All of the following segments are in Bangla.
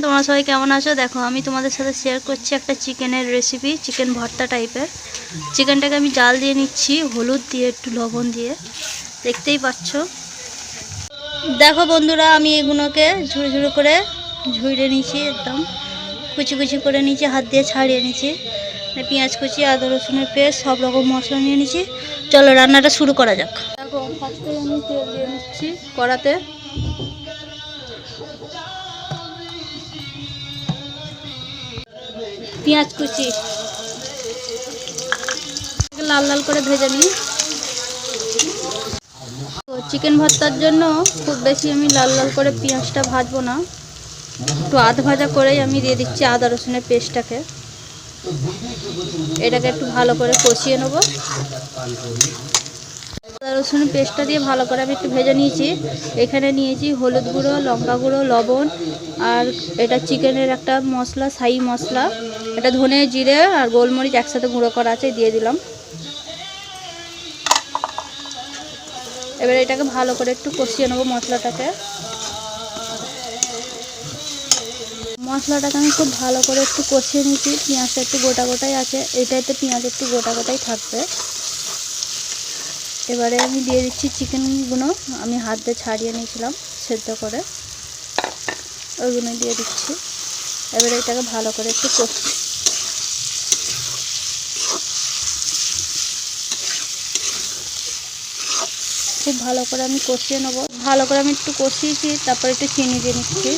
তোমরা সবাই কেমন আছো? দেখো আমি তোমাদের সাথে শেয়ার করছি একটা চিকেনের রেসিপি, চিকেন ভর্তা টাইপের। চিকেনটাকে আমি জাল দিয়ে নিচ্ছি হলুদ দিয়ে, একটু লবণ দিয়ে, দেখতেই পাচ্ছ। দেখো বন্ধুরা, আমি এগুলোকে ঝুড়ি ঝুড়ি করে ঝুড়ে নিয়েছি, একদম কুচি কুচি করে নিয়েছি, হাত দিয়ে ছাড়িয়ে নিয়েছি। পেঁয়াজ কুচি, আদা রসুনের পেস্ট, সব রকম মশলা নিয়ে নিয়েছি। চলো রান্নাটা শুরু করা যাক। দেখো ফার্স্টে আমি তেল দিয়ে নিচ্ছি কড়াতে। পেঁয়াজ কুচি লাল লাল করে ভেজে নিই। তো চিকেন ভর্তার জন্য খুব বেশি আমি লাল লাল করে পেঁয়াজটা ভাজবো না, একটু আধ ভাজা করেই আমি দিয়ে দিচ্ছি আদা রসুনের পেস্টটাকে। এটাকে একটু ভালো করে কষিয়ে নেব। আদা রসুনের পেস্টটা দিয়ে ভালো করে আমি একটু ভেজে নিয়েছি। এখানে নিয়েছি হলুদ গুঁড়ো, লঙ্কা গুঁড়ো, লবণ, আর এটা চিকেনের একটা মশলা, ছাই মশলা। এটা ধনে, জিরে আর গোলমরিচ একসাথে গুঁড়ো করা আছে, দিয়ে দিলাম। এবারে এটাকে ভালো করে একটু কষিয়ে নেবো মশলাটাকে। মশলাটাকে আমি খুব ভালো করে একটু কষিয়ে নিয়েছি। পেঁয়াজটা একটু গোটা গোটাই আছে, এটাতে পেঁয়াজ একটু গোটা গোটাই থাকবে। এবারে আমি দিয়ে দিচ্ছি চিকেনগুলো, আমি হাত দিয়ে ছাড়িয়ে নিয়েছিলাম সেদ্ধ করে, ওইগুলো দিয়ে দিচ্ছি। এবারে এটাকে ভালো করে একটু খুব ভালো করে আমি কষিয়ে নেবো। ভালো করে আমি একটু কষিয়েছি, তারপরে একটু চিনি দিয়ে নিচ্ছি,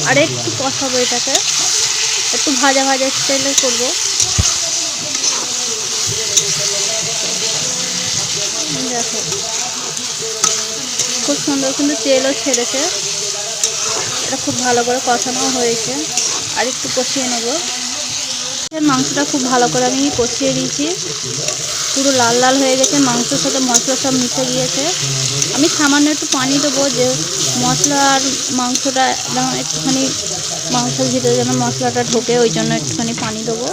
আর একটু কষাবো। এটাকে একটু ভাজা ভাজা স্টাইলে করবো। দেখো খুব সুন্দর কিন্তু তেলও ছেড়েছে। এটা খুব ভালো করে কষানো হয়েছে, আর একটু কষিয়ে নেব। মাংসটা খুব ভালো করে আমি কষিয়ে দিয়েছি, পুরো লাল লাল হয়ে গেছে, মাংসের সাথে মশলা সব মিশে গিয়েছে। আমি সামান্য একটু পানি দেবো, যে মশলা আর মাংসটা একটুখানি মাংসের ভিতরে যেন মশলাটা ঢোকে, ওই জন্য একটুখানি পানি দেবো।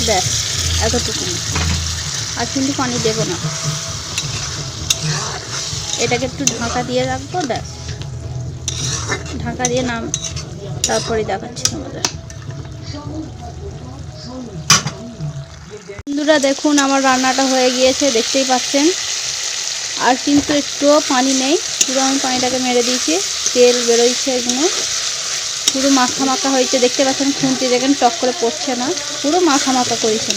ব্যাস এতটুকু, আর কিন্তু পানি দেবো না। এটাকে একটু ঢাকা দিয়ে রাখবো, ব্যাস ঢাকা দিয়ে তারপরে দেখাচ্ছি তোমাদের। বন্ধুরা দেখুন, আমার রান্নাটা হয়ে গিয়েছে, দেখতেই পাচ্ছেন। আর কিন্তু একটুও পানি নেই, পুরো আমি পানিটাকে মেরে দিয়েছি। তেল বেরোচ্ছে, এগুলো পুরো মাখা মাখা হয়েছে, দেখতে পাচ্ছেন। খুন্তি দেখেন টক করে পড়ছে না, পুরো মাখা মাখা করেছে।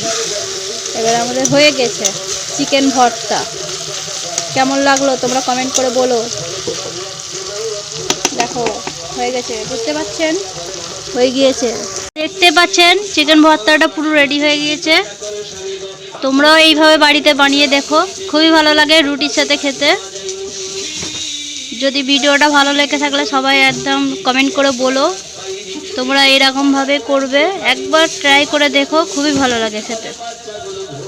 এবার আমাদের হয়ে গেছে চিকেন ভর্তা। কেমন লাগলো তোমরা কমেন্ট করে বলো। দেখো হয়ে গেছে, বুঝতে পারছেন, হয়ে গিয়েছে। দেখতে পাচ্ছেন চিকেন ভর্তাটা পুরো রেডি হয়ে গিয়েছে। তোমরাও এইভাবে বাড়িতে বানিয়ে দেখো, খুবই ভালো লাগে রুটির সাথে খেতে। যদি ভিডিওটা ভালো লেগে থাকলে সবাই একদম কমেন্ট করে বলো তোমরা এরকমভাবে করবে। একবার ট্রাই করে দেখো, খুবই ভালো লাগে খেতে।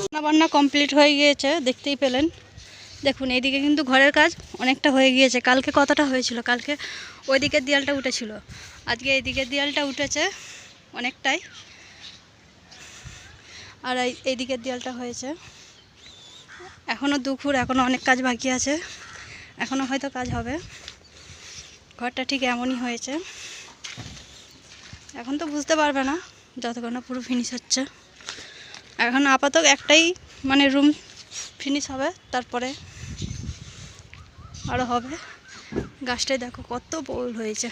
রান্নাবান্না কমপ্লিট হয়ে গিয়েছে, দেখতেই পেলেন। দেখুন এইদিকে কিন্তু ঘরের কাজ অনেকটা হয়ে গিয়েছে। কালকে কতটা হয়েছিল, কালকে ওই দিকের দেয়ালটা উঠেছিল, আজকে এইদিকের দেয়ালটা উঠেছে অনেকটাই, আর এই দিকের দেয়ালটা হয়েছে। এখনও দুপুর, এখনও অনেক কাজ বাকি আছে, এখনও হয়তো কাজ হবে। ঘরটা ঠিক এমনই হয়েছে। এখন তো বুঝতে পারবে না যতক্ষণ না পুরো ফিনিশ হচ্ছে। এখন আপাতত একটাই মানে রুম ফিনিশ হবে, তারপরে আরও হবে। গাছটায় দেখো কত বড় হয়েছে,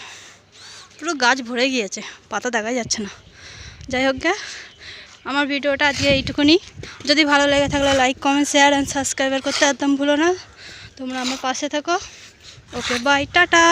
পুরো গাছ ভরে গিয়েছে, পাতা দেখা যাচ্ছে না। যাই হোক গে, আমার ভিডিওটা আজকে এইটুকুনি। যদি ভালো লেগে থাকলে like, comment, share and subscriber করতে একদম ভুলো না। তোমরা আমার পাশে থাকো। Okay bye, tata.